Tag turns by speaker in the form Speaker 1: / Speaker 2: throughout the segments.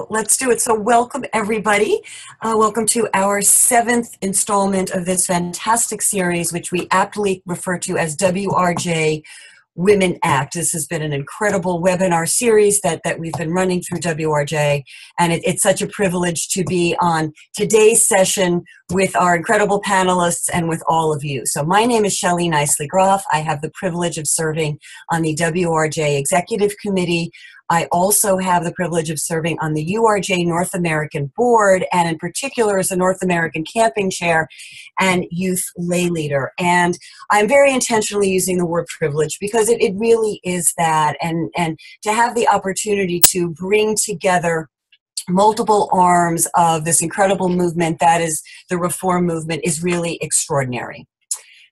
Speaker 1: let's do it. So welcome, everybody. Welcome to our 7th installment of this fantastic series, which we aptly refer to as WRJ Women Act. This has been an incredible webinar series that we've been running through WRJ, and it's such a privilege to be on today's session with our incredible panelists and with all of you. So my name is Shelley Nicely-Groff. I have the privilege of serving on the WRJ Executive Committee. I also have the privilege of serving on the URJ North American Board, and in particular as the North American Camping Chair and Youth Lay Leader. And I'm very intentionally using the word privilege because it really is that, and to have the opportunity to bring together multiple arms of this incredible movement that is the reform movement is really extraordinary.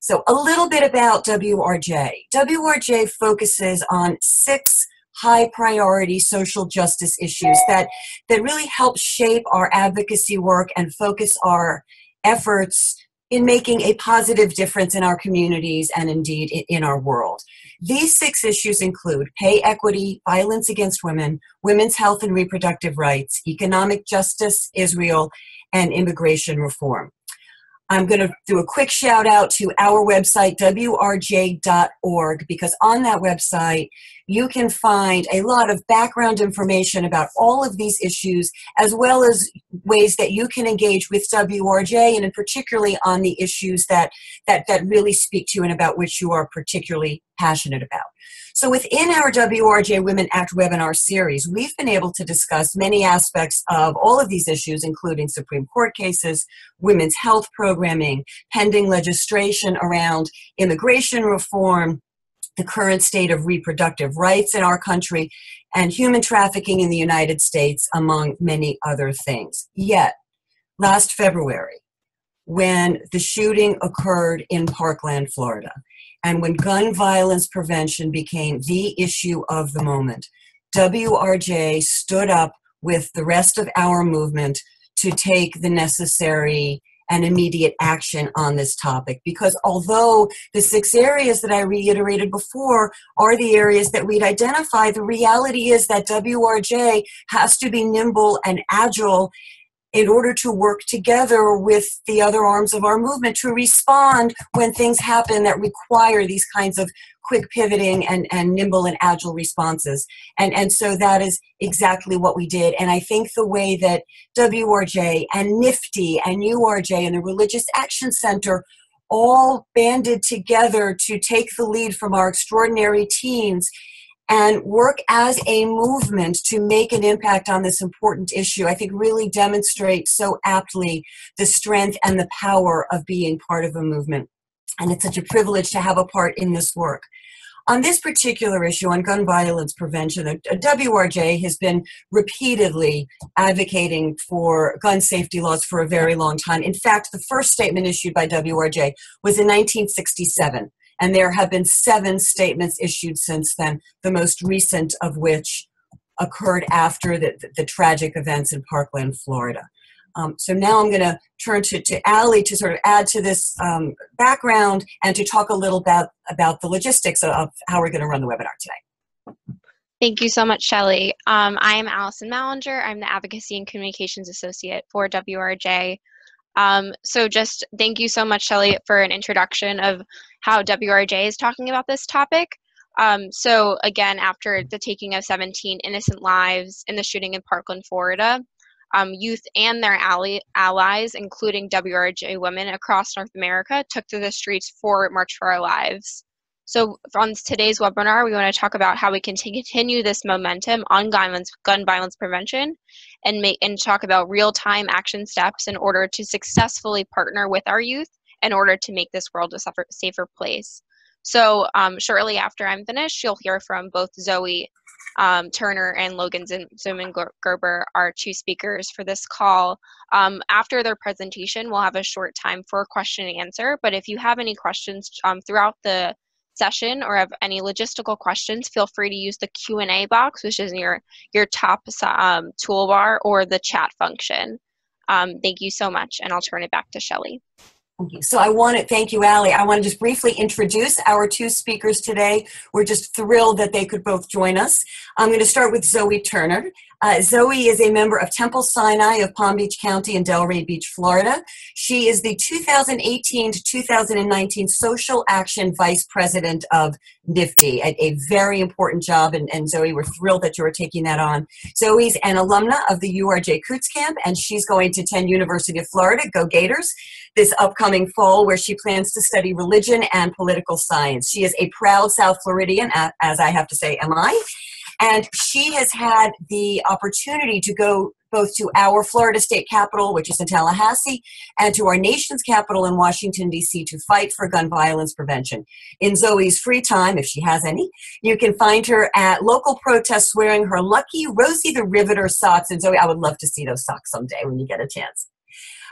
Speaker 1: So a little bit about WRJ. WRJ focuses on 6 high priority social justice issues that really help shape our advocacy work and focus our efforts in making a positive difference in our communities and indeed in our world. These 6 issues include pay equity, violence against women, women's health and reproductive rights, economic justice, Israel, and immigration reform. I'm going to do a quick shout out to our website, wrj.org, because on that website, you can find a lot of background information about all of these issues, as well as ways that you can engage with WRJ, and in particularly on the issues that really speak to you and about which you are particularly passionate about. So within our WRJ Women Act webinar series, we've been able to discuss many aspects of all of these issues, including Supreme Court cases, women's health programming, pending legislation around immigration reform, the current state of reproductive rights in our country, and human trafficking in the United States, among many other things. Yet, last February, when the shooting occurred in Parkland, Florida, and when gun violence prevention became the issue of the moment, WRJ stood up with the rest of our movement to take the necessary and immediate action on this topic. Because although the 6 areas that I reiterated before are the areas that we'd identify, the reality is that WRJ has to be nimble and agile in order to work together with the other arms of our movement to respond when things happen that require these kinds of quick pivoting and nimble and agile responses. And so that is exactly what we did. And I think the way that WRJ and NFTY and URJ and the Religious Action Center all banded together to take the lead from our extraordinary teams and work as a movement to make an impact on this important issue, I think really demonstrates so aptly the strength and the power of being part of a movement. And it's such a privilege to have a part in this work. On this particular issue, on gun violence prevention, WRJ has been repeatedly advocating for gun safety laws for a very long time. In fact, the first statement issued by WRJ was in 1967. And there have been 7 statements issued since then, the most recent of which occurred after the tragic events in Parkland, Florida. So now I'm going to turn to Allie to sort of add to this background and to talk a little about the logistics of how we're going to run the webinar today.
Speaker 2: Thank you so much, Shelley. I am Allison Mallinger. I'm the Advocacy and Communications Associate for WRJ. So just thank you so much, Shelley, for an introduction of how WRJ is talking about this topic. So again, after the taking of 17 innocent lives in the shooting in Parkland, Florida, youth and their allies, including WRJ women across North America, took to the streets for March for Our Lives. So on today's webinar, we want to talk about how we can continue this momentum on gun violence prevention and talk about real-time action steps in order to successfully partner with our youth in order to make this world a safer place. So shortly after I'm finished, you'll hear from both Zoe Terner and Logan Zinman Gerber, our 2 speakers for this call. After their presentation, we'll have a short time for question and answer, but if you have any questions throughout the session or have any logistical questions, feel free to use the Q&A box, which is in your top toolbar, or the chat function. Thank you so much, and I'll turn it back to Shelley.
Speaker 1: Thank you. So thank you, Allie. I want to just briefly introduce our 2 speakers today. We're just thrilled that they could both join us. I'm going to start with Zoe Terner. Zoe is a member of Temple Sinai of Palm Beach County and Delray Beach, Florida. She is the 2018 to 2019 Social Action Vice President of NFTY, a very important job, and Zoe, we're thrilled that you are taking that on. Zoe's an alumna of the URJ Coots Camp, and she's going to attend University of Florida, go Gators, this upcoming fall, where she plans to study religion and political science. She is a proud South Floridian, as I have to say, am I? And she has had the opportunity to go both to our Florida state capitol, which is in Tallahassee, and to our nation's capital in Washington, D.C., to fight for gun violence prevention. In Zoe's free time, if she has any, you can find her at local protests wearing her lucky Rosie the Riveter socks. And Zoe, I would love to see those socks someday when you get a chance.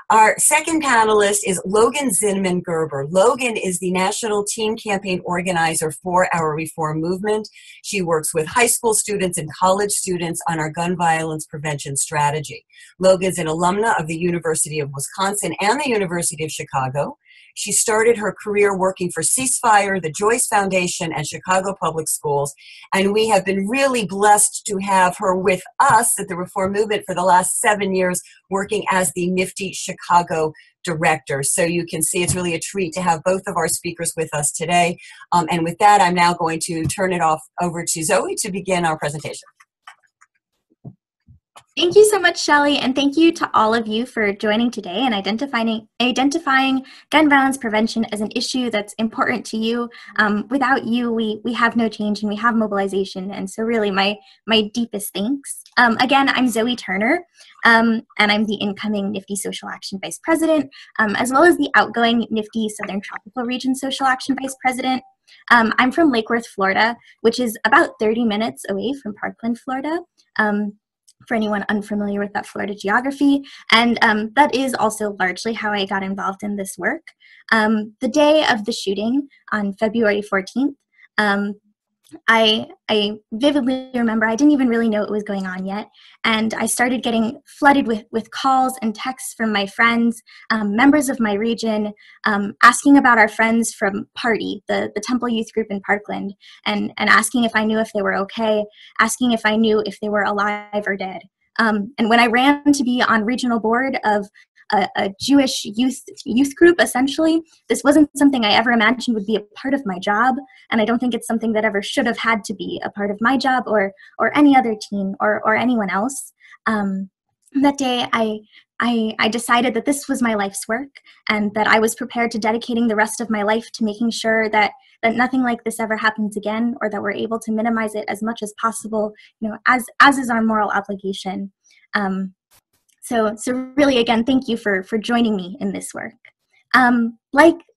Speaker 1: Our second panelist is Logan Zinman Gerber. Logan is the national teen campaign organizer for our reform movement. She works with high school students and college students on our gun violence prevention strategy. Logan's an alumna of the University of Wisconsin and the University of Chicago. She started her career working for Ceasefire, the Joyce Foundation, and Chicago Public Schools, and we have been really blessed to have her with us at the Reform Movement for the last 7 years, working as the NFTY Chicago director. So you can see it's really a treat to have both of our speakers with us today. And with that, I'm now going to turn it over to Zoe to begin our presentation.
Speaker 3: Thank you so much, Shelley, and thank you to all of you for joining today and identifying gun violence prevention as an issue that's important to you. Without you, we have no change and we have mobilization, and so really my deepest thanks. Again, I'm Zoe Terner, and I'm the incoming NFTY Social Action Vice President, as well as the outgoing NFTY Southern Tropical Region Social Action Vice President. I'm from Lake Worth, Florida, which is about 30 minutes away from Parkland, Florida. For anyone unfamiliar with that Florida geography. And that is also largely how I got involved in this work. The day of the shooting on February 14th, I vividly remember I didn't even really know what was going on yet. And I started getting flooded with calls and texts from my friends, members of my region, asking about our friends from Party, the Temple Youth Group in Parkland, and asking if I knew if they were okay, asking if I knew if they were alive or dead. And when I ran to be on regional board of a Jewish youth group, essentially, this wasn't something I ever imagined would be a part of my job, and I don't think it's something that ever should have had to be a part of my job or any other team or anyone else. That day, I decided that this was my life's work, and that I was prepared to dedicating the rest of my life to making sure that nothing like this ever happens again, or that we're able to minimize it as much as possible, as is our moral obligation. So really, again, thank you for joining me in this work.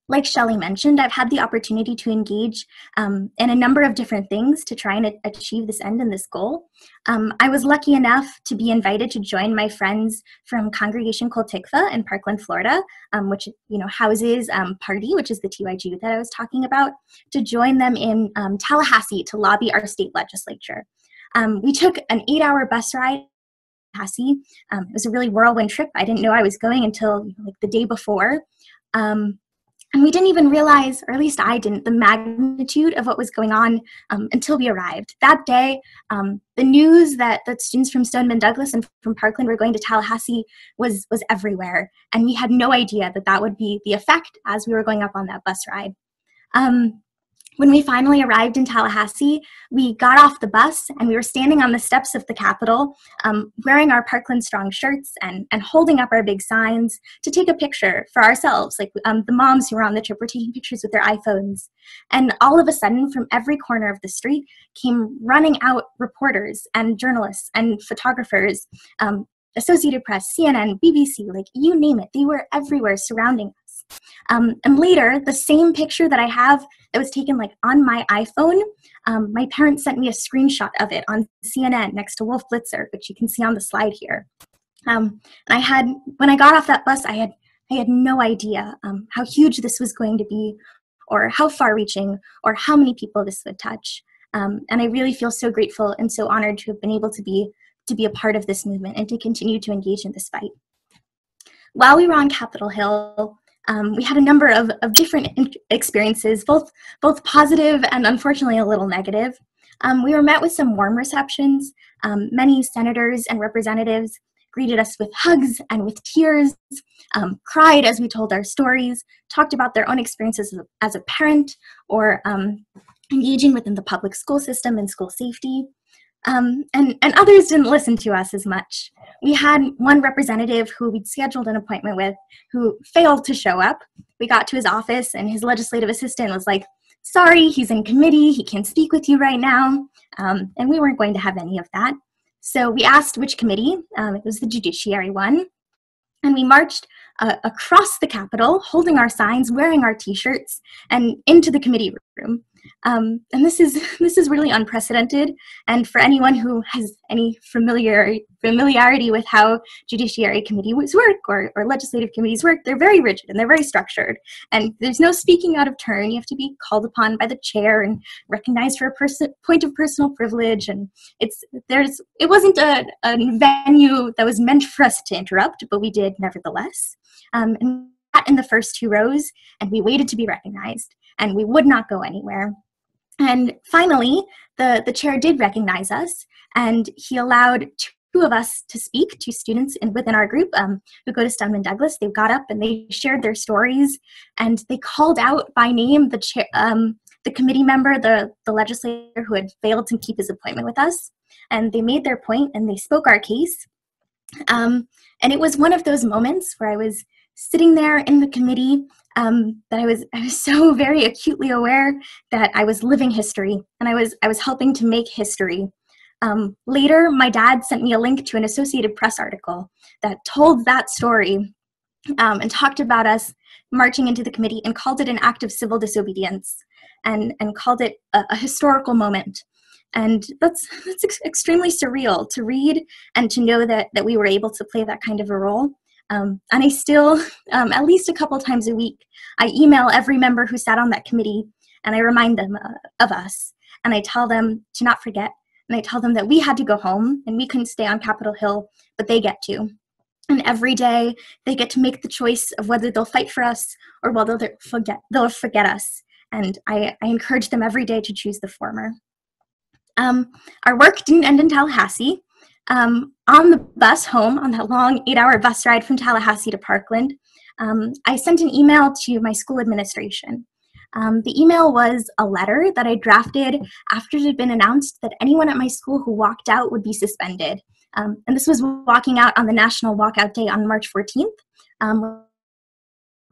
Speaker 3: Like Shelley mentioned, I've had the opportunity to engage in a number of different things to try and achieve this end and this goal. I was lucky enough to be invited to join my friends from Congregation Kol Tikva in Parkland, Florida, which houses Party, which is the TYG that I was talking about, to join them in Tallahassee to lobby our state legislature. We took an 8-hour bus ride. It was a really whirlwind trip. I didn't know I was going until like the day before. And we didn't even realize, or at least I didn't, the magnitude of what was going on until we arrived. That day, the news that students from Stoneman Douglas and from Parkland were going to Tallahassee was everywhere. And we had no idea that would be the effect as we were going up on that bus ride. When we finally arrived in Tallahassee, we got off the bus and we were standing on the steps of the Capitol, wearing our Parkland Strong shirts and holding up our big signs to take a picture for ourselves. Like the moms who were on the trip were taking pictures with their iPhones. And all of a sudden, from every corner of the street came running out reporters and journalists and photographers, Associated Press, CNN, BBC, like you name it. They were everywhere surrounding us. And later, the same picture that I have that was taken like on my iPhone, my parents sent me a screenshot of it on CNN next to Wolf Blitzer, which you can see on the slide here. And when I got off that bus, I had no idea how huge this was going to be, or how far-reaching, or how many people this would touch. And I really feel so grateful and so honored to have been able to be a part of this movement and to continue to engage in this fight. While we were on Capitol Hill, we had a number of different experiences, both positive and unfortunately a little negative. We were met with some warm receptions. Many senators and representatives greeted us with hugs and with tears, cried as we told our stories, talked about their own experiences as a parent, or engaging within the public school system and school safety. And others didn't listen to us as much. We had one representative who we'd scheduled an appointment with who failed to show up. We got to his office and his legislative assistant was like, "Sorry, he's in committee, he can't speak with you right now." And we weren't going to have any of that. So we asked which committee. It was the Judiciary one. And we marched across the Capitol, holding our signs, wearing our T-shirts, and into the committee room. And this is really unprecedented. And for anyone who has any familiarity with how judiciary committees work or legislative committees work, they're very rigid and they're very structured. And there's no speaking out of turn. You have to be called upon by the chair and recognized for a point of personal privilege. And it wasn't a venue that was meant for us to interrupt, but we did nevertheless. And we sat in the first 2 rows, and we waited to be recognized, and we would not go anywhere. And finally, the chair did recognize us, and he allowed 2 of us to speak, 2 students within our group who go to Stoneman Douglas. They got up and they shared their stories, and they called out by name the committee member, the legislator who had failed to keep his appointment with us. And they made their point and they spoke our case. And it was one of those moments where I was sitting there in the committee that I was so very acutely aware that I was living history, and I was helping to make history. Later, my dad sent me a link to an Associated Press article that told that story and talked about us marching into the committee and called it an act of civil disobedience and called it a historical moment. And that's extremely surreal to read and to know that we were able to play that kind of a role. And I still, at least a couple times a week, I email every member who sat on that committee, and I remind them of us. And I tell them to not forget. And I tell them that we had to go home and we couldn't stay on Capitol Hill, but they get to. And every day they get to make the choice of whether they'll fight for us or whether they'll forget us. And I encourage them every day to choose the former. Our work didn't end in Tallahassee. On the bus home, on that long 8-hour bus ride from Tallahassee to Parkland, I sent an email to my school administration. The email was a letter that I drafted after it had been announced that anyone at my school who walked out would be suspended. And this was walking out on the National Walkout Day on March 14th,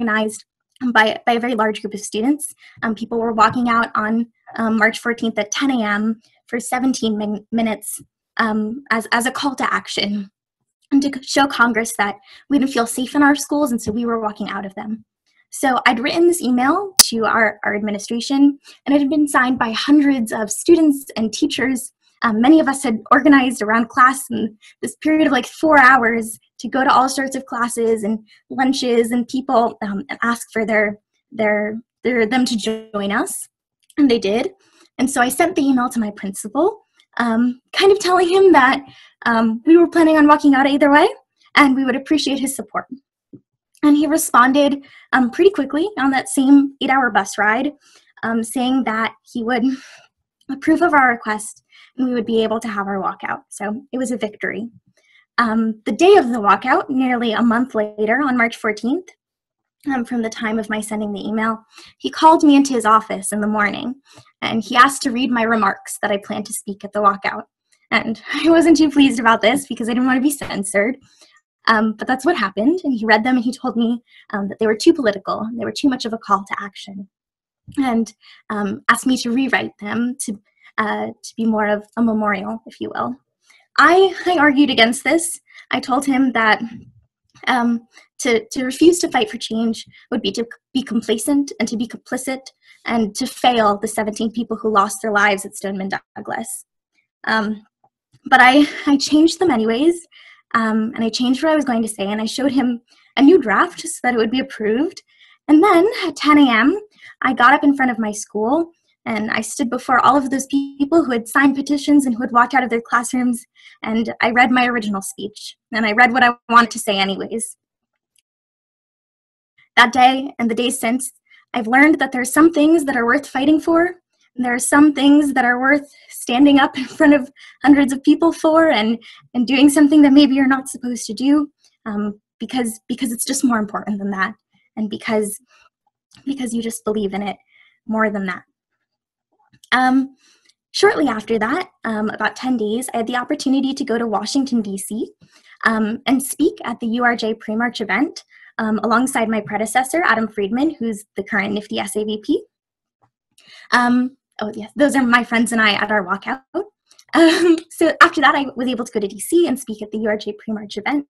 Speaker 3: organized by a very large group of students. People were walking out on March 14th at 10 a.m. for 17 minutes as a call to action and to show Congress that we didn't feel safe in our schools, and so we were walking out of them. So I'd written this email to our administration, and it had been signed by hundreds of students and teachers. Many of us had organized around class in this period of like 4 hours to go to all sorts of classes and lunches and people and ask for them to join us, and they did. And so I sent the email to my principal, kind of telling him that we were planning on walking out either way, and we would appreciate his support. And he responded pretty quickly on that same 8-hour bus ride, saying that he would approve of our request and we would be able to have our walkout. So it was a victory. The day of the walkout, nearly a month later, on March 14th, from the time of my sending the email, he called me into his office in the morning, and he asked to read my remarks that I planned to speak at the walkout. And I wasn't too pleased about this because I didn't want to be censored. But that's what happened, and he read them and he told me that they were too political, they were too much of a call to action, and asked me to rewrite them to be more of a memorial, if you will. I argued against this. I told him that to refuse to fight for change would be to be complacent and to be complicit and to fail the 17 people who lost their lives at Stoneman Douglas. But I changed them anyways. And I changed what I was going to say, and I showed him a new draft so that it would be approved. And then at 10 a.m., I got up in front of my school, and I stood before all of those people who had signed petitions and who had walked out of their classrooms, and I read my original speech, and I read what I wanted to say anyways. That day and the days since, I've learned that there are some things that are worth fighting for, there are some things that are worth standing up in front of hundreds of people for, and doing something that maybe you're not supposed to do, because it's just more important than that, and because you just believe in it more than that. Shortly after that, about 10 days, I had the opportunity to go to Washington, D.C. And speak at the URJ pre-March event alongside my predecessor, Adam Friedman, who's the current NFTY SAVP. Oh yes, those are my friends and I at our walkout. So after that, I was able to go to DC and speak at the URJ pre-March event,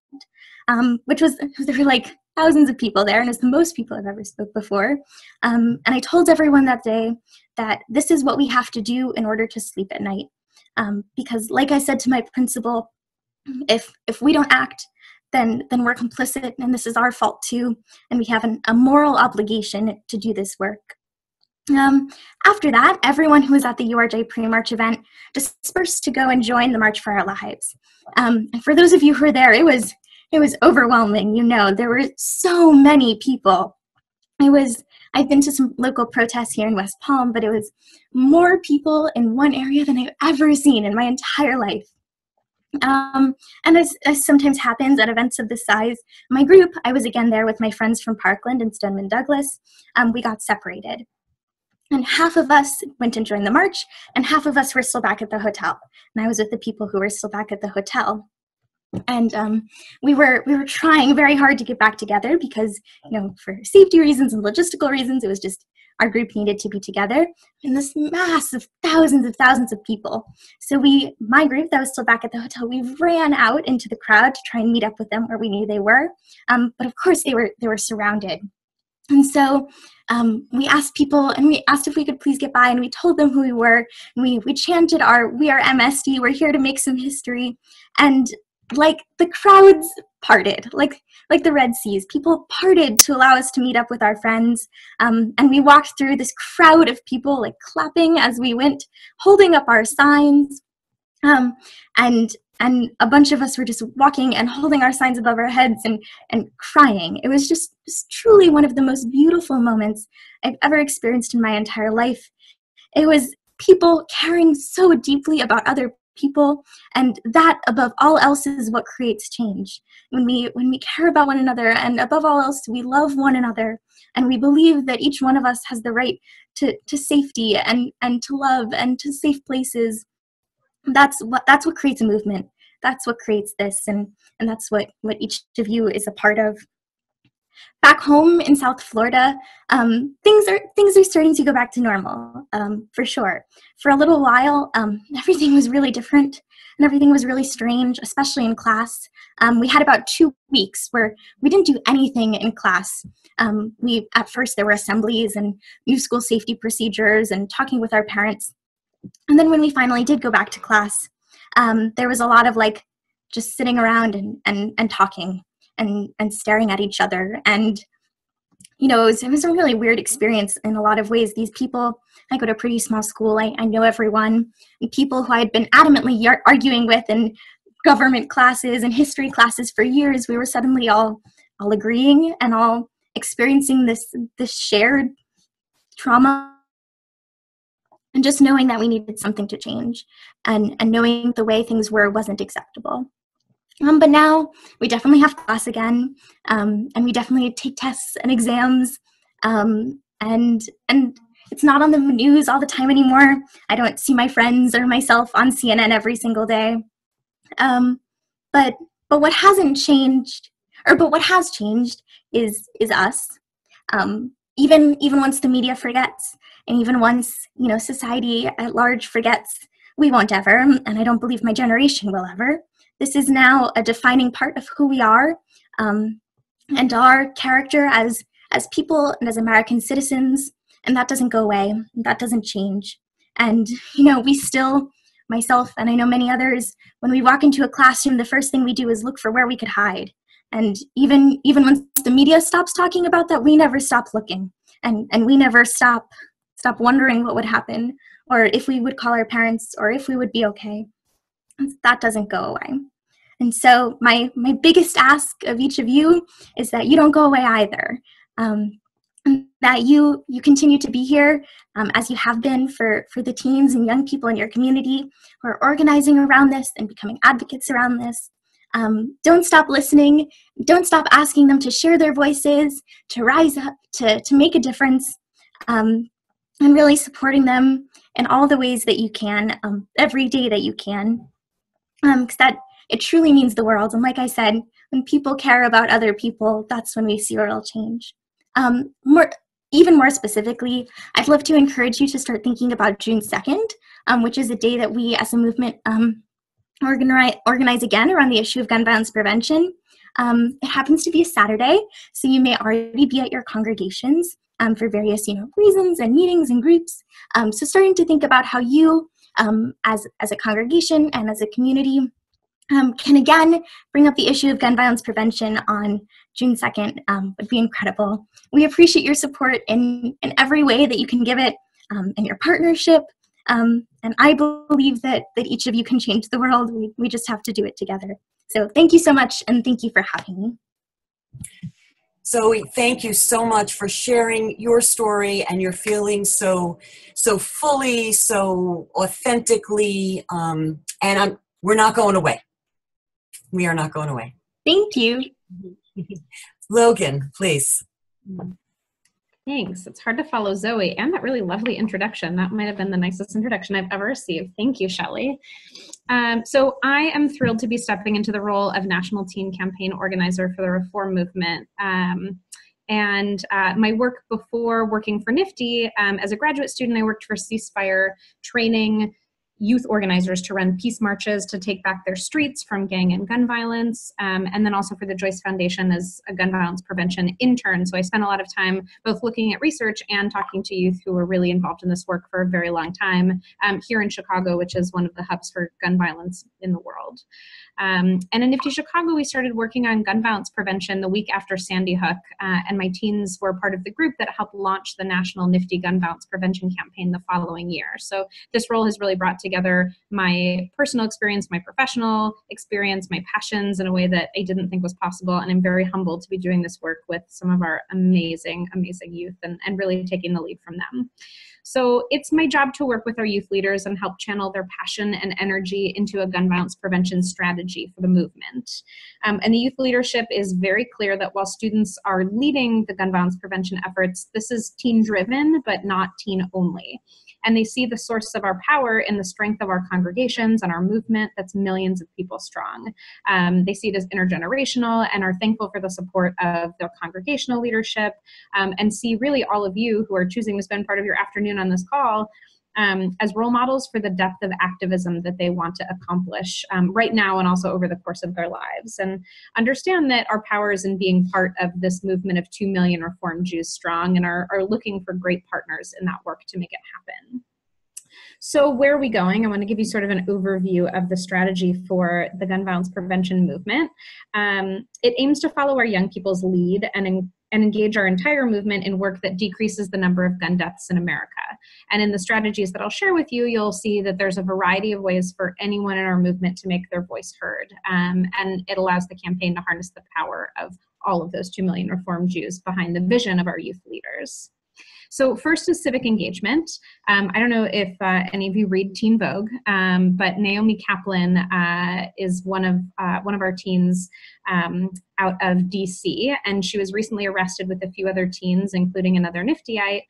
Speaker 3: which was, there were like thousands of people there, and it's the most people I've ever spoke before. And I told everyone that day that this is what we have to do in order to sleep at night. Because like I said to my principal, if we don't act, then we're complicit, and this is our fault too, and we have a moral obligation to do this work. After that, everyone who was at the URJ pre-March event dispersed to go and join the March for Our Lives. And for those of you who were there, it was overwhelming. There were so many people. I've been to some local protests here in West Palm, but it was more people in one area than I've ever seen in my entire life. And as sometimes happens at events of this size, my group, I was again there with my friends from Parkland and Stoneman Douglas, we got separated. And half of us went and joined the march, and half of us were still back at the hotel. And I was with the people who were still back at the hotel. And we were trying very hard to get back together because, for safety reasons and logistical reasons, it was just our group needed to be together in this mass of thousands of people. So my group that was still back at the hotel, we ran out into the crowd to try and meet up with them where we knew they were. But of course they were surrounded. And so we asked people, and we asked if we could please get by, and we told them who we were. And we chanted "We are MSD, we're here to make some history." And like the crowds parted, like the Red Seas. People parted to allow us to meet up with our friends. And we walked through this crowd of people, like clapping as we went, holding up our signs. And a bunch of us were just walking and holding our signs above our heads and crying. It was just truly one of the most beautiful moments I've ever experienced in my entire life. It was people caring so deeply about other people, and that above all else is what creates change. When we care about one another, and above all else we love one another, and we believe that each one of us has the right to safety and to love and to safe places, that's what creates a movement. That's what creates this, and that's what each of you is a part of. Back home in South Florida, things are starting to go back to normal, for sure. For a little while, everything was really different, and everything was really strange, especially in class. We had about 2 weeks where we didn't do anything in class. At first there were assemblies and new school safety procedures and talking with our parents. And then when we finally did go back to class, there was a lot of just sitting around and talking and staring at each other. And, it was a really weird experience in a lot of ways. These people, I go to a pretty small school, I know everyone, and people who I had been adamantly arguing with in government classes and history classes for years, we were suddenly all agreeing and all experiencing this shared trauma. And just knowing that we needed something to change, and knowing the way things were wasn't acceptable. But now we definitely have class again, and we definitely take tests and exams, and it's not on the news all the time anymore. I don't see my friends or myself on CNN every single day. But what hasn't changed, but what has changed is us. Even once the media forgets, and even once society at large forgets, we won't ever, and I don't believe my generation will ever. This is now a defining part of who we are, and our character as people and as American citizens, and that doesn't go away. That doesn't change. And we still, myself and I know many others, when we walk into a classroom, the first thing we do is look for where we could hide. And even once the media stops talking about that, we never stop looking, and we never stop wondering what would happen, or if we would call our parents, or if we would be okay. That doesn't go away. And so my biggest ask of each of you is that you don't go away either. And that you continue to be here as you have been for the teens and young people in your community who are organizing around this and becoming advocates around this. Don't stop listening. Don't stop asking them to share their voices, to rise up, to make a difference, and really supporting them in all the ways that you can, every day that you can, because that it truly means the world. And like I said, when people care about other people, that's when we see real change. Even more specifically, I'd love to encourage you to start thinking about June 2nd, which is a day that we as a movement organize again around the issue of gun violence prevention. It happens to be a Saturday, so you may already be at your congregations for various reasons and meetings and groups. So starting to think about how you, as a congregation and as a community, can again bring up the issue of gun violence prevention on June 2nd would be incredible. We appreciate your support in every way that you can give it, in your partnership. And I believe that each of you can change the world. We just have to do it together. So thank you so much, and thank you for having me.
Speaker 1: Zoe, thank you so much for sharing your story and your feelings so fully, so authentically, and we're not going away. We are not going away.
Speaker 3: Thank you.
Speaker 1: Logan, please.
Speaker 4: Thanks. It's hard to follow Zoe and that really lovely introduction. That might have been the nicest introduction I've ever received. Thank you, Shelley. So I am thrilled to be stepping into the role of National Teen Campaign Organizer for the Reform Movement. My work before working for NFTY, as a graduate student, I worked for Ceasefire, training youth organizers to run peace marches to take back their streets from gang and gun violence, and then also for the Joyce Foundation as a gun violence prevention intern. So I spent a lot of time both looking at research and talking to youth who were really involved in this work for a very long time here in Chicago, which is one of the hubs for gun violence in the world. And in NFTY Chicago, we started working on gun violence prevention the week after Sandy Hook, and my teens were part of the group that helped launch the national NFTY gun violence prevention campaign the following year. So this role has really brought together my personal experience, my professional experience, my passions in a way that I didn't think was possible, and I'm very humbled to be doing this work with some of our amazing, amazing youth and really taking the lead from them. So it's my job to work with our youth leaders and help channel their passion and energy into a gun violence prevention strategy for the movement. And the youth leadership is very clear that while students are leading the gun violence prevention efforts, this is teen-driven, but not teen-only. And they see the source of our power in the strength of our congregations and our movement that's millions of people strong. They see it as intergenerational and are thankful for the support of their congregational leadership, and see really all of you who are choosing to spend part of your afternoon on this call as role models for the depth of activism that they want to accomplish right now and also over the course of their lives. And understand that our power is in being part of this movement of 2 million Reformed Jews strong, and are looking for great partners in that work to make it happen. So where are we going? I want to give you sort of an overview of the strategy for the gun violence prevention movement. It aims to follow our young people's lead and engage our entire movement in work that decreases the number of gun deaths in America. And in the strategies that I'll share with you, you'll see that there's a variety of ways for anyone in our movement to make their voice heard. And it allows the campaign to harness the power of all of those 2 million Reformed Jews behind the vision of our youth leaders. So first is civic engagement. I don't know if any of you read Teen Vogue, but Naomi Kaplan is one of our teens out of DC, and she was recently arrested with a few other teens, including another NFTYite,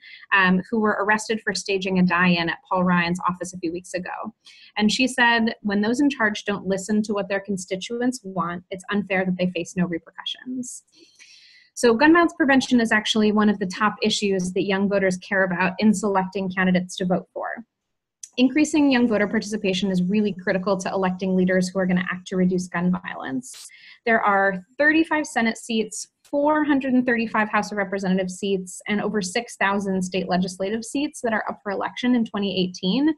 Speaker 4: who were arrested for staging a die-in at Paul Ryan's office a few weeks ago. And she said, when those in charge don't listen to what their constituents want, it's unfair that they face no repercussions. So gun violence prevention is actually one of the top issues that young voters care about in selecting candidates to vote for. Increasing young voter participation is really critical to electing leaders who are going to act to reduce gun violence. There are 35 Senate seats, 435 House of Representatives seats, and over 6,000 state legislative seats that are up for election in 2018.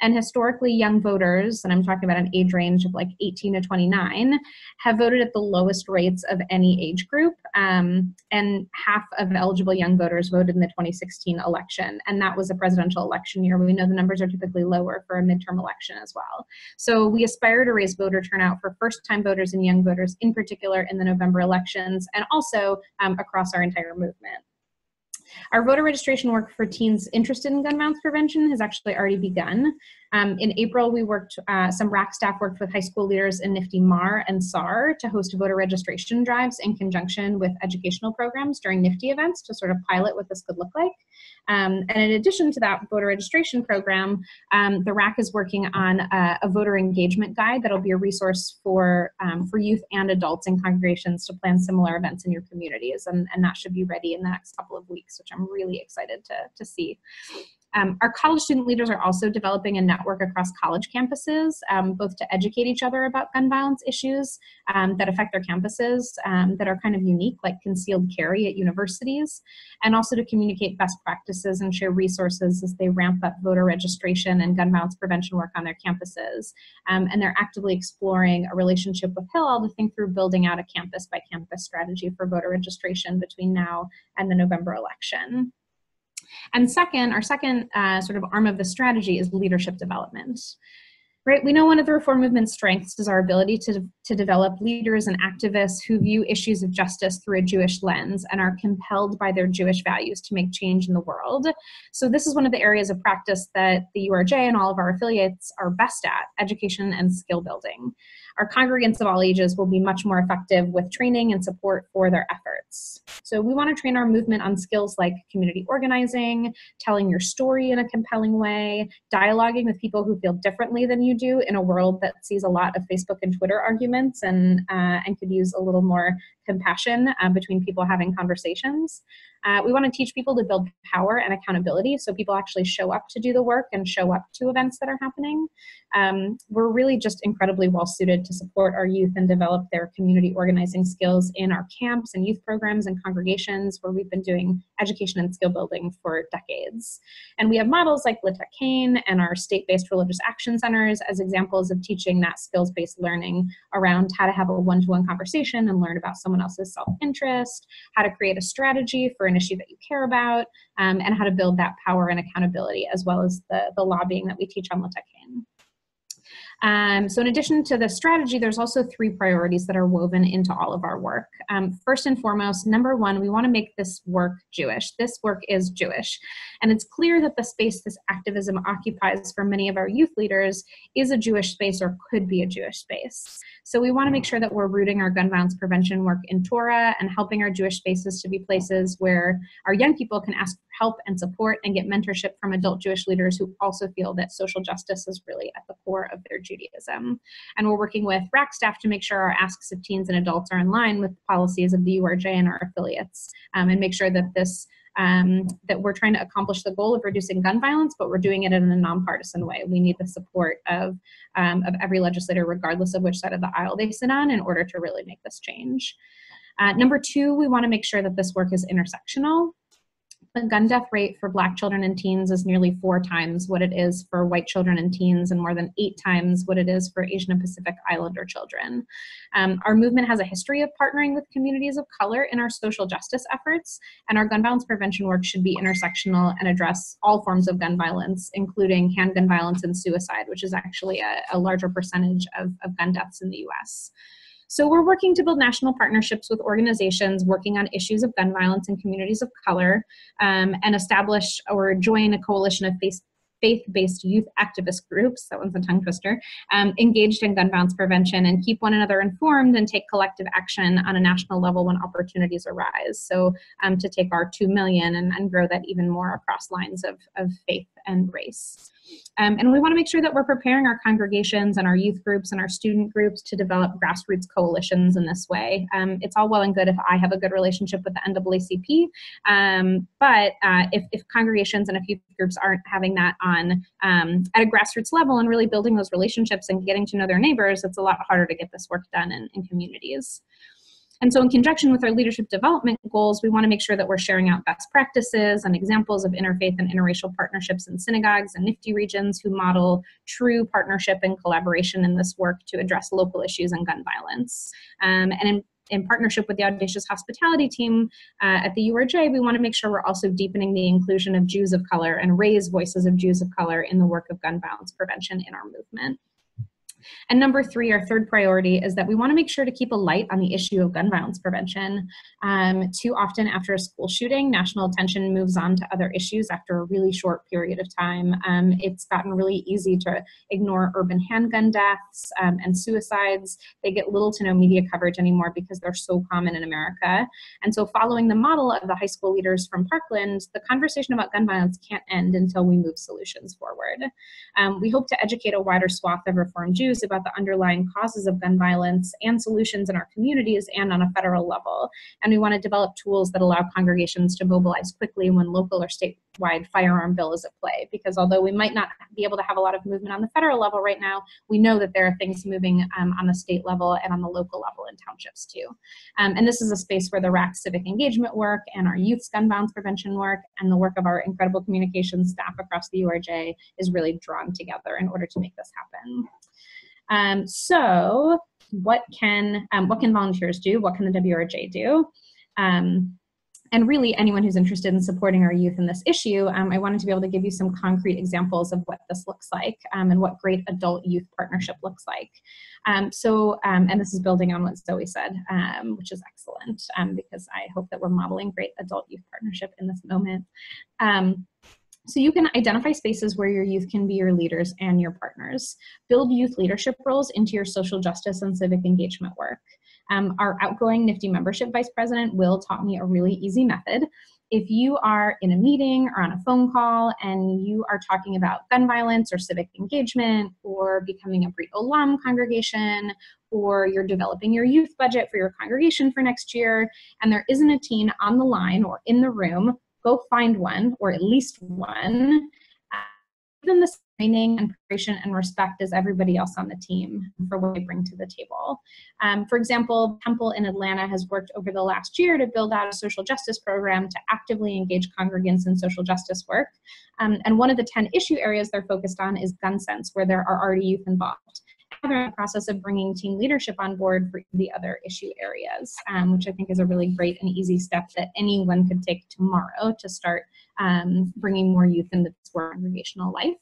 Speaker 4: And historically, young voters, and I'm talking about an age range of like 18 to 29, have voted at the lowest rates of any age group. And half of eligible young voters voted in the 2016 election. And that was a presidential election year. We know the numbers are typically lower for a midterm election as well. So we aspire to raise voter turnout for first-time voters and young voters, in particular in the November elections, and also across our entire movement. Our voter registration work for teens interested in gun violence prevention has actually already begun. In April, we worked, some RAC staff worked with high school leaders in NFTY and SAR to host voter registration drives in conjunction with educational programs during NFTY events to sort of pilot what this could look like. And in addition to that voter registration program, the RAC is working on a voter engagement guide that'll be a resource for youth and adults in congregations to plan similar events in your communities. And that should be ready in the next couple of weeks, which I'm really excited to see. Our college student leaders are also developing a network across college campuses, both to educate each other about gun violence issues that affect their campuses that are kind of unique, like concealed carry at universities, and also to communicate best practices and share resources as they ramp up voter registration and gun violence prevention work on their campuses. And they're actively exploring a relationship with Hillel to think through building out a campus-by-campus strategy for voter registration between now and the November election. And second, our second sort of arm of the strategy is leadership development. Right? We know one of the reform movement's strengths is our ability to develop leaders and activists who view issues of justice through a Jewish lens and are compelled by their Jewish values to make change in the world. So this is one of the areas of practice that the URJ and all of our affiliates are best at, education and skill building. Our congregants of all ages will be much more effective with training and support for their efforts. So we want to train our movement on skills like community organizing, telling your story in a compelling way, dialoguing with people who feel differently than you do in a world that sees a lot of Facebook and Twitter arguments and could use a little more compassion between people having conversations. We want to teach people to build power and accountability so people actually show up to do the work and show up to events that are happening. We're really just incredibly well suited to support our youth and develop their community organizing skills in our camps and youth programs and congregations where we've been doing education and skill building for decades. And we have models like Litta Kane and our state-based religious action centers as examples of teaching that skills-based learning around how to have a one-to-one conversation and learn about someone else's self-interest, how to create a strategy for an issue that you care about, and how to build that power and accountability, as well as the lobbying that we teach on Litta Kane. So in addition to the strategy, there's also 3 priorities that are woven into all of our work. First and foremost, number 1, we want to make this work Jewish. This work is Jewish. And it's clear that the space this activism occupies for many of our youth leaders is a Jewish space or could be a Jewish space. So we want to make sure that we're rooting our gun violence prevention work in Torah and helping our Jewish spaces to be places where our young people can ask for help and support and get mentorship from adult Jewish leaders who also feel that social justice is really at the core of their Judaism. And we're working with RAC staff to make sure our asks of teens and adults are in line with the policies of the URJ and our affiliates, and make sure that this that we're trying to accomplish the goal of reducing gun violence, but we're doing it in a nonpartisan way. We need the support of every legislator, regardless of which side of the aisle they sit on, in order to really make this change. Number 2, we want to make sure that this work is intersectional. The gun death rate for Black children and teens is nearly 4 times what it is for white children and teens, and more than 8 times what it is for Asian and Pacific Islander children. Our movement has a history of partnering with communities of color in our social justice efforts, and our gun violence prevention work should be intersectional and address all forms of gun violence, including handgun violence and suicide, which is actually a larger percentage of gun deaths in the US. So we're working to build national partnerships with organizations working on issues of gun violence in communities of color, and establish or join a coalition of faith-based youth activist groups, that one's a tongue twister, engaged in gun violence prevention, and keep one another informed and take collective action on a national level when opportunities arise. So to take our 2 million and grow that even more across lines of faith and race. And we want to make sure that we're preparing our congregations and our youth groups and our student groups to develop grassroots coalitions in this way. It's all well and good if I have a good relationship with the NAACP, but if congregations and if youth groups aren't having that on at a grassroots level and really building those relationships and getting to know their neighbors, it's a lot harder to get this work done in communities. And so in conjunction with our leadership development goals, we want to make sure that we're sharing out best practices and examples of interfaith and interracial partnerships in synagogues and NFTY regions who model true partnership and collaboration in this work to address local issues and gun violence. And in partnership with the Audacious Hospitality team at the URJ, we want to make sure we're also deepening the inclusion of Jews of color and raise voices of Jews of color in the work of gun violence prevention in our movement. And number 3, our third priority, is that we want to make sure to keep a light on the issue of gun violence prevention. Too often after a school shooting, national attention moves on to other issues after a really short period of time. It's gotten really easy to ignore urban handgun deaths and suicides. They get little to no media coverage anymore because they're so common in America. And so following the model of the high school leaders from Parkland, the conversation about gun violence can't end until we move solutions forward. We hope to educate a wider swath of Reformed Jews about the underlying causes of gun violence and solutions in our communities and on a federal level. And we want to develop tools that allow congregations to mobilize quickly when local or statewide firearm bill is at play. Because although we might not be able to have a lot of movement on the federal level right now, we know that there are things moving on the state level and on the local level in townships too. And this is a space where the RAC civic engagement work and our youth's gun violence prevention work and the work of our incredible communications staff across the URJ is really drawn together in order to make this happen. So what can volunteers do? What can the WRJ do? And really anyone who's interested in supporting our youth in this issue, I wanted to be able to give you some concrete examples of what this looks like and what great adult-youth partnership looks like. And this is building on what Zoe said, which is excellent because I hope that we're modeling great adult-youth partnership in this moment. So you can identify spaces where your youth can be your leaders and your partners. Build youth leadership roles into your social justice and civic engagement work. Our outgoing NFTY membership vice president, Will, taught me a really easy method. If you are in a meeting or on a phone call and you are talking about gun violence or civic engagement or becoming a Brit Olam congregation, or you're developing your youth budget for your congregation for next year, and there isn't a teen on the line or in the room, go find one, or at least one. Give them the training and preparation and respect as everybody else on the team for what they bring to the table. For example, Temple in Atlanta has worked over the last year to build out a social justice program to actively engage congregants in social justice work. And one of the 10 issue areas they're focused on is gun sense, where there are already youth involved. They're in the process of bringing team leadership on board for the other issue areas, which I think is a really great and easy step that anyone could take tomorrow to start bringing more youth into this congregational life.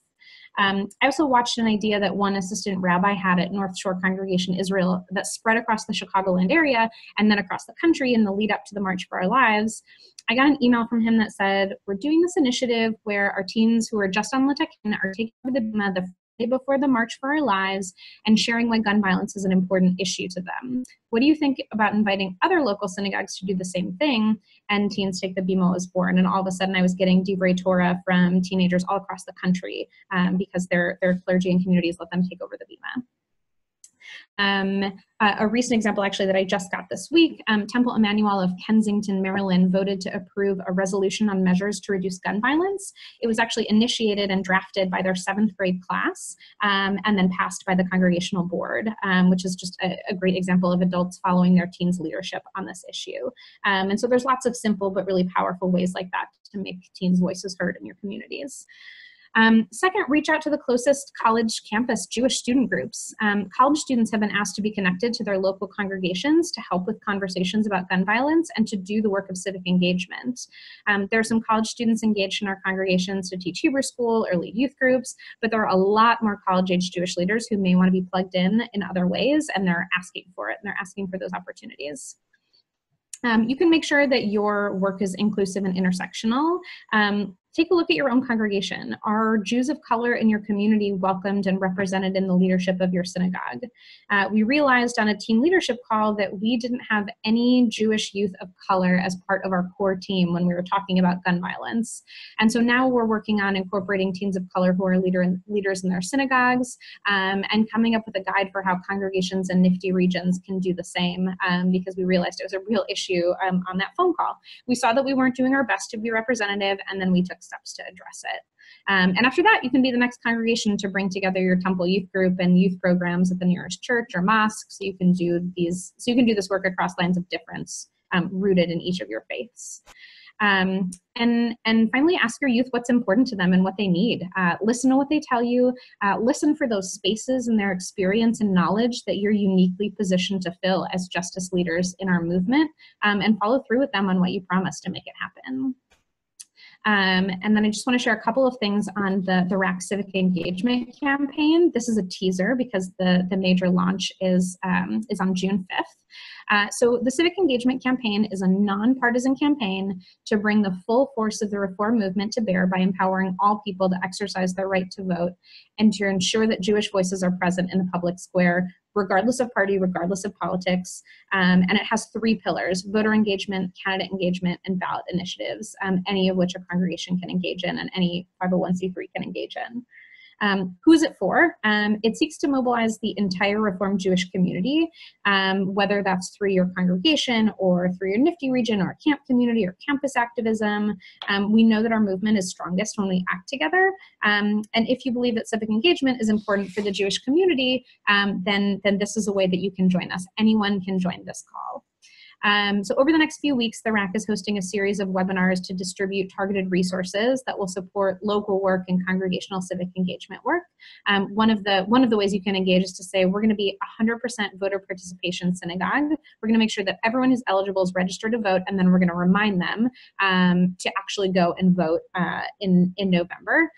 Speaker 4: I also watched an idea that one assistant rabbi had at North Shore Congregation Israel that spread across the Chicagoland area and then across the country in the lead up to the March for Our Lives. I got an email from him that said, we're doing this initiative where our teens who are just on Latekin are taking over the Bima the Friday before the March for Our Lives and sharing why gun violence is an important issue to them. What do you think about inviting other local synagogues to do the same thing? And teens take the Bima was born. And all of a sudden I was getting Divrei Torah from teenagers all across the country because their clergy and communities let them take over the Bima. A recent example actually that I just got this week, Temple Emmanuel of Kensington, Maryland voted to approve a resolution on measures to reduce gun violence. It was actually initiated and drafted by their 7th grade class and then passed by the congregational board, which is just a great example of adults following their teens' leadership on this issue. And so there's lots of simple but really powerful ways like that to make teens' voices heard in your communities. Second, reach out to the closest college campus Jewish student groups. College students have been asked to be connected to their local congregations to help with conversations about gun violence and to do the work of civic engagement. There are some college students engaged in our congregations to teach Hebrew school or lead youth groups, but there are a lot more college-age Jewish leaders who may want to be plugged in other ways, and they're asking for it, and they're asking for those opportunities. You can make sure that your work is inclusive and intersectional. Take a look at your own congregation. Are Jews of color in your community welcomed and represented in the leadership of your synagogue? We realized on a team leadership call that we didn't have any Jewish youth of color as part of our core team when we were talking about gun violence. And so now we're working on incorporating teens of color who are leaders in their synagogues and coming up with a guide for how congregations in NFTY regions can do the same because we realized it was a real issue on that phone call. We saw that we weren't doing our best to be representative, and then we took steps to address it. And after that, you can be the next congregation to bring together your Temple youth group and youth programs at the nearest church or mosque, so you can do this work across lines of difference, rooted in each of your faiths. And finally, ask your youth what's important to them and what they need. Listen to what they tell you. Listen for those spaces in their experience and knowledge that you're uniquely positioned to fill as justice leaders in our movement, and follow through with them on what you promised to make it happen. And then I just want to share a couple of things on the RAC Civic Engagement campaign. This is a teaser because the major launch is on June 5th. So the Civic Engagement campaign is a nonpartisan campaign to bring the full force of the reform movement to bear by empowering all people to exercise their right to vote and to ensure that Jewish voices are present in the public square, regardless of party, regardless of politics. And it has 3 pillars: voter engagement, candidate engagement, and ballot initiatives, any of which a congregation can engage in and any 501c3 can engage in. Who is it for? It seeks to mobilize the entire Reformed Jewish community, whether that's through your congregation or through your NFTY region or camp community or campus activism. We know that our movement is strongest when we act together. And if you believe that civic engagement is important for the Jewish community, then this is a way that you can join us. Anyone can join this call. So over the next few weeks, the RAC is hosting a series of webinars to distribute targeted resources that will support local work and congregational civic engagement work. One of the ways you can engage is to say, we're going to be 100% voter participation synagogue. We're going to make sure that everyone who's eligible is registered to vote, and then we're going to remind them to actually go and vote in November.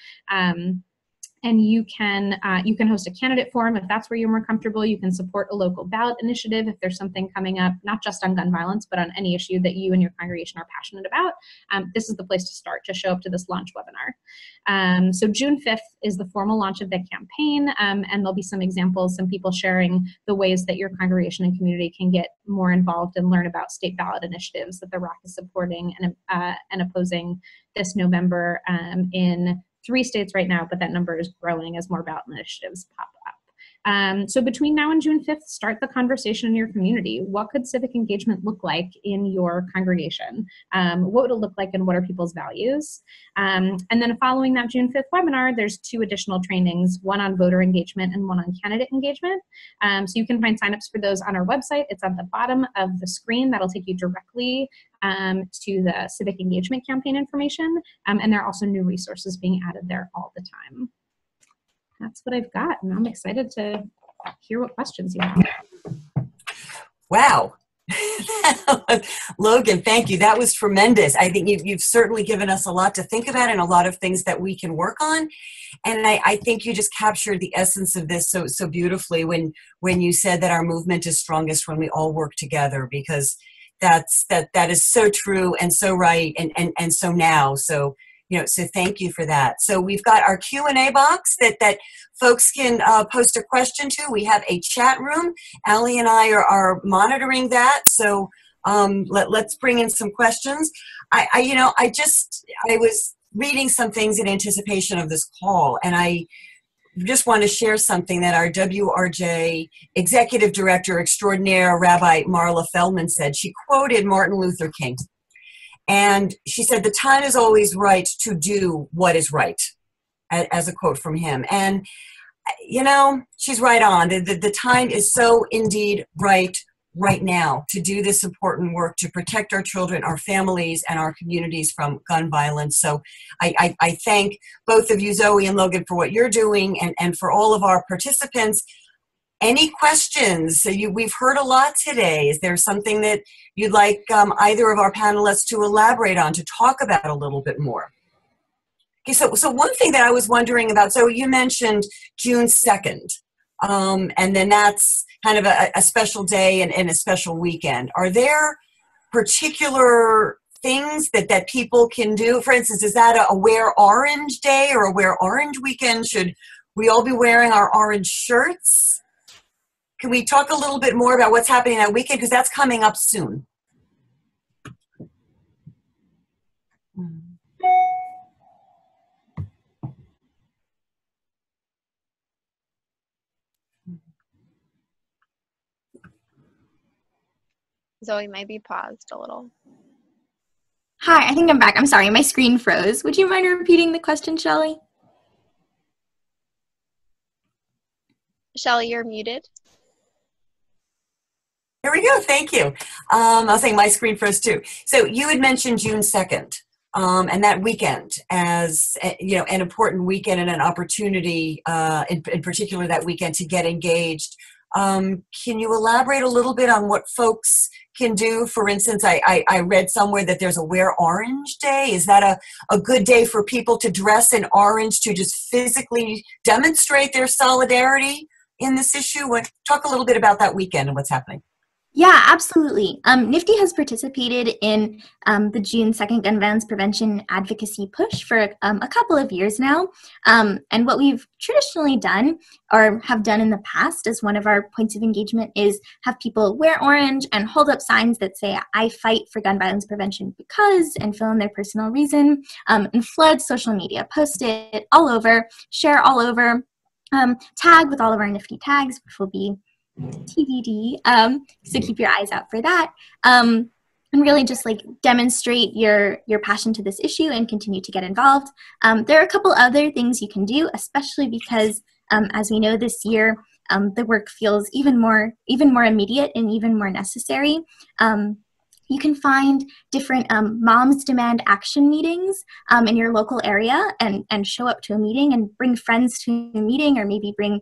Speaker 4: And you can host a candidate forum if that's where you're more comfortable. You can support a local ballot initiative if there's something coming up, not just on gun violence, but on any issue that you and your congregation are passionate about. This is the place to start, to show up to this launch webinar. So June 5th is the formal launch of the campaign, and there'll be some examples, some people sharing the ways that your congregation and community can get more involved and learn about state ballot initiatives that the RAC is supporting and opposing this November in 3 states right now, but that number is growing as more ballot initiatives pop up. So between now and June 5th, start the conversation in your community. What could civic engagement look like in your congregation? What would it look like and what are people's values? And then following that June 5th webinar, there's 2 additional trainings, one on voter engagement and one on candidate engagement. So you can find signups for those on our website. It's at the bottom of the screen. That'll take you directly to the civic engagement campaign information. And there are also new resources being added there all the time. That's what I've got, and I'm excited to hear what questions you have.
Speaker 1: Wow. Logan, thank you. That was tremendous. I think you've certainly given us a lot to think about and a lot of things that we can work on. And I think you just captured the essence of this so beautifully when you said that our movement is strongest when we all work together, because that is so true and so right and so now. So thank you for that. So we've got our Q&A box that folks can post a question to. We have a chat room. Allie and I are monitoring that. So let's bring in some questions. I was reading some things in anticipation of this call, and I just want to share something that our WRJ Executive Director Extraordinaire, Rabbi Marla Feldman, said. She quoted Martin Luther King. And she said, "The time is always right to do what is right," as a quote from him. And, she's right on. The time is so indeed right now to do this important work to protect our children, our families, and our communities from gun violence. So I thank both of you, Zoe and Logan, for what you're doing, and for all of our participants. Any questions? So we've heard a lot today. Is there something that you'd like either of our panelists to elaborate on, to talk about a little bit more? Okay, so one thing that I was wondering about, so you mentioned June 2nd, and then that's kind of a special day and a special weekend. Are there particular things that people can do? For instance, is that a Wear Orange Day or a Wear Orange weekend? Should we all be wearing our orange shirts? Can we talk a little bit more about what's happening that weekend? Because that's coming up soon.
Speaker 2: Zoe might be paused a little.
Speaker 3: Hi, I think I'm back. I'm sorry, my screen froze. Would you mind repeating the question, Shelley?
Speaker 2: Shelley, you're muted.
Speaker 1: Here we go. Thank you. I was saying my screen froze too. So you had mentioned June 2nd and that weekend as an important weekend and an opportunity, in particular that weekend, to get engaged Can you elaborate a little bit on what folks can do? For instance, I read somewhere that there's a Wear Orange Day. Is that a good day for people to dress in orange to just physically demonstrate their solidarity in this issue? Talk a little bit about that weekend and what's happening.
Speaker 3: Yeah, absolutely. NFTY has participated in the June 2nd Gun Violence Prevention Advocacy Push for a couple of years now. And what we've traditionally done, or have done in the past as one of our points of engagement, is have people wear orange and hold up signs that say, "I fight for gun violence prevention because," and fill in their personal reason, and flood social media, post it all over, share all over, tag with all of our NFTY tags, which will be TBD, so keep your eyes out for that, and really just like demonstrate your passion to this issue and continue to get involved. There are a couple other things you can do, especially because as we know this year, the work feels even more immediate and even more necessary. You can find different Moms Demand Action meetings in your local area and show up to a meeting and bring friends to a meeting, or maybe bring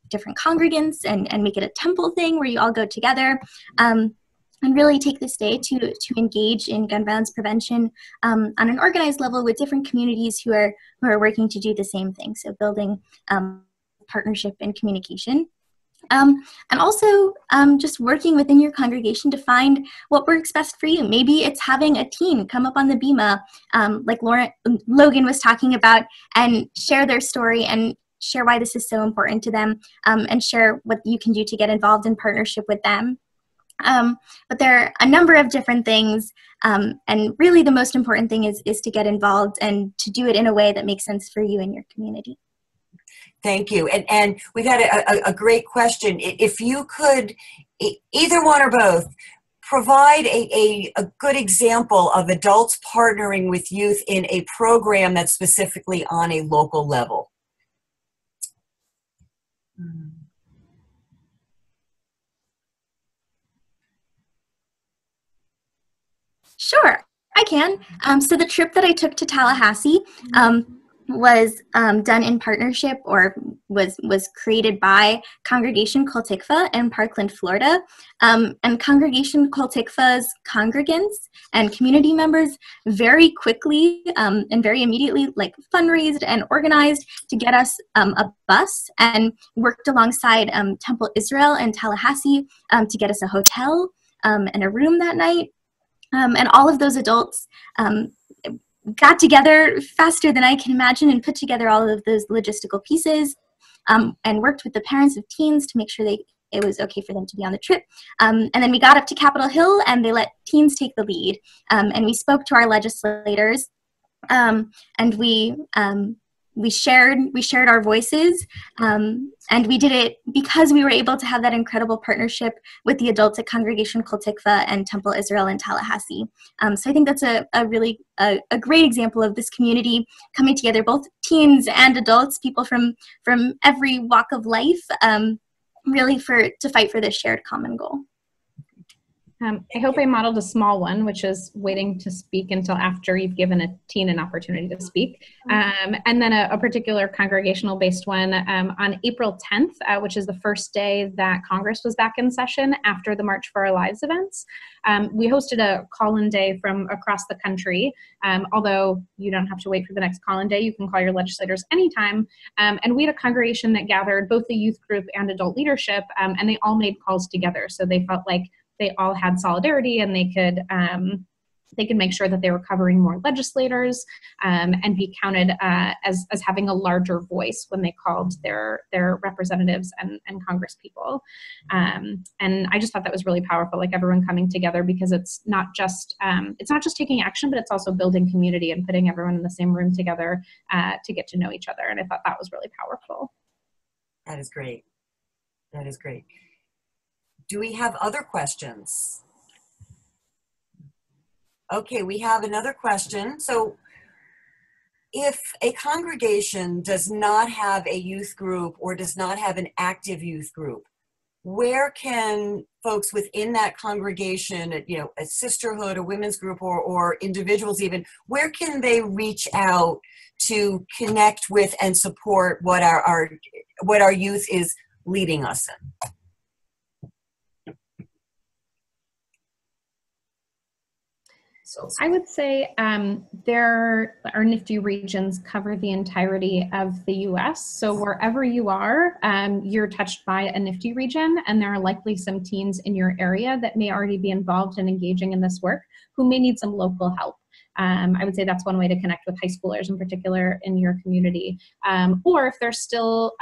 Speaker 3: different congregants and make it a temple thing where you all go together, and really take this day to engage in gun violence prevention on an organized level with different communities who are working to do the same thing. So building partnership and communication. And also just working within your congregation to find what works best for you. Maybe it's having a teen come up on the bima, like Logan was talking about, and share their story and share why this is so important to them, and share what you can do to get involved in partnership with them. But there are a number of different things, and really the most important thing is to get involved and to do it in a way that makes sense for you and your community.
Speaker 1: Thank you. And we've had a great question. If you could, either one or both, provide a good example of adults partnering with youth in a program that's specifically on a local level.
Speaker 3: Sure, I can. So the trip that I took to Tallahassee was done in partnership, or was created by Congregation Kol Tikva in Parkland, Florida. And Congregation Kol Tikva's congregants and community members very quickly and very immediately fundraised and organized to get us a bus, and worked alongside Temple Israel in Tallahassee to get us a hotel and a room that night. And all of those adults got together faster than I can imagine and put together all of those logistical pieces, and worked with the parents of teens to make sure it was okay for them to be on the trip. And then we got up to Capitol Hill and they let teens take the lead. And we spoke to our legislators, and we shared our voices, and we did it because we were able to have that incredible partnership with the adults at Congregation Kol Tikva and Temple Israel in Tallahassee. So I think that's a really great example of this community coming together, both teens and adults, people from every walk of life, really to fight for this shared common goal.
Speaker 4: I hope I modeled a small one, which is waiting to speak until after you've given a teen an opportunity to speak. And then a particular congregational-based one on April 10th, which is the first day that Congress was back in session after the March for Our Lives events. We hosted a call-in day from across the country, although you don't have to wait for the next call-in day. You can call your legislators anytime. And we had a congregation that gathered both the youth group and adult leadership, and they all made calls together. So they felt like they all had solidarity, and they could make sure that they were covering more legislators, and be counted as having a larger voice when they called their representatives and Congress people. And I just thought that was really powerful, like everyone coming together, because it's not just taking action, but it's also building community and putting everyone in the same room together to get to know each other. And I thought that was really powerful.
Speaker 1: That is great. That is great. Do we have other questions? Okay, we have another question. So if a congregation does not have a youth group or does not have an active youth group, where can folks within that congregation, a sisterhood, a women's group, or individuals even, where can they reach out to connect with and support what our youth is leading us in?
Speaker 4: So I would say our NFTY regions cover the entirety of the US. So wherever you are, you're touched by a NFTY region, and there are likely some teens in your area that may already be involved in engaging in this work who may need some local help. I would say that's one way to connect with high schoolers in particular in your community. Or if there's still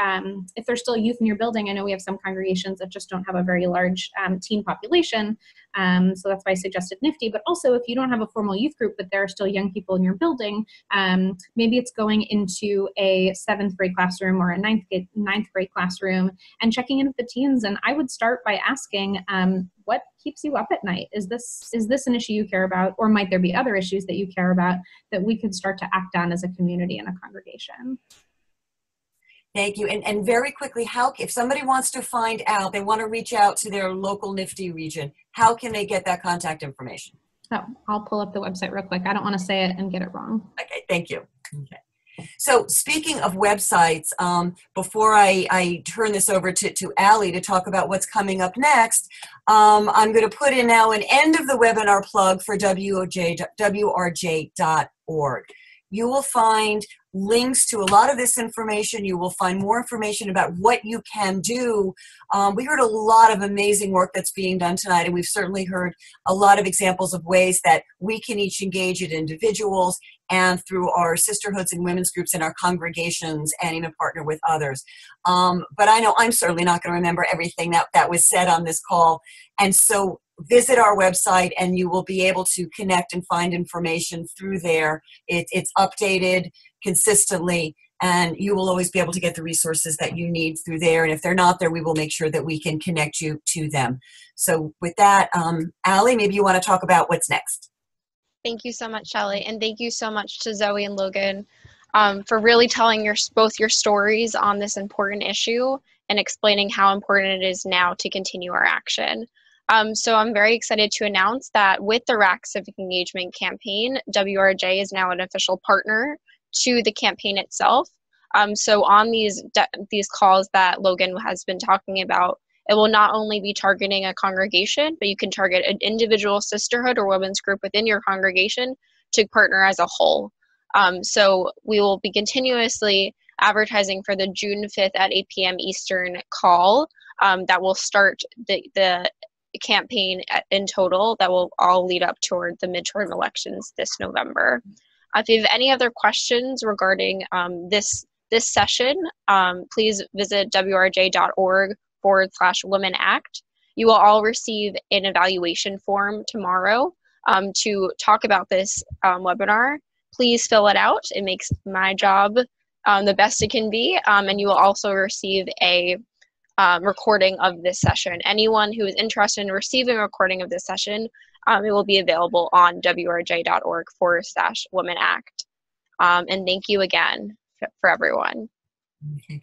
Speaker 4: youth in your building, I know we have some congregations that just don't have a very large teen population. So that's why I suggested NFTY. But also if you don't have a formal youth group, but there are still young people in your building, maybe it's going into a 7th grade classroom or a 9th grade classroom and checking in with the teens. And I would start by asking, what keeps you up at night? Is this an issue you care about? Or might there be other issues that you care about that we could start to act on as a community and a congregation?
Speaker 1: Thank you. And very quickly, if somebody wants to find out, they want to reach out to their local NFTY region, how can they get that contact information?
Speaker 4: Oh, I'll pull up the website real quick. I don't want to say it and get it wrong.
Speaker 1: Okay, thank you. Okay. So speaking of websites, before I turn this over to Allie to talk about what's coming up next, I'm going to put in now an end of the webinar plug for WRJ.org. You will find links to a lot of this information. You will find more information about what you can do. We heard a lot of amazing work that's being done tonight, and we've certainly heard a lot of examples of ways that we can each engage as individuals and through our sisterhoods and women's groups in our congregations and even partner with others. But I know I'm certainly not going to remember everything that was said on this call. And so visit our website and you will be able to connect and find information through there. It's updated consistently, and you will always be able to get the resources that you need through there. And if they're not there, we will make sure that we can connect you to them. So with that, Allie, maybe you want to talk about what's next.
Speaker 2: Thank you so much, Shelley, and thank you so much to Zoe and Logan for really telling both your stories on this important issue and explaining how important it is now to continue our action. So I'm very excited to announce that with the RAC Civic Engagement campaign, WRJ is now an official partner to the campaign itself. So on these calls that Logan has been talking about, it will not only be targeting a congregation, but you can target an individual sisterhood or women's group within your congregation to partner as a whole. So we will be continuously advertising for the June 5th at 8 p.m. Eastern call that will start the campaign in total that will all lead up toward the midterm elections this November. If you have any other questions regarding this session, please visit wrj.org/WomenAct. You will all receive an evaluation form tomorrow to talk about this webinar. Please fill it out. It makes my job the best it can be, and you will also receive a recording of this session. Anyone who is interested in receiving a recording of this session, it will be available on wrj.org/WomenAct. And thank you again for everyone.
Speaker 1: Okay.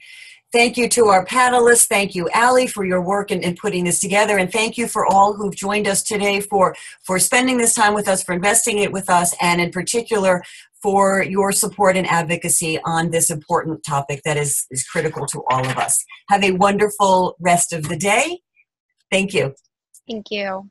Speaker 1: Thank you to our panelists. Thank you, Allie, for your work in putting this together. And thank you for all who've joined us today for spending this time with us, for investing it with us, and in particular for your support and advocacy on this important topic that is critical to all of us. Have a wonderful rest of the day. Thank you.
Speaker 2: Thank you.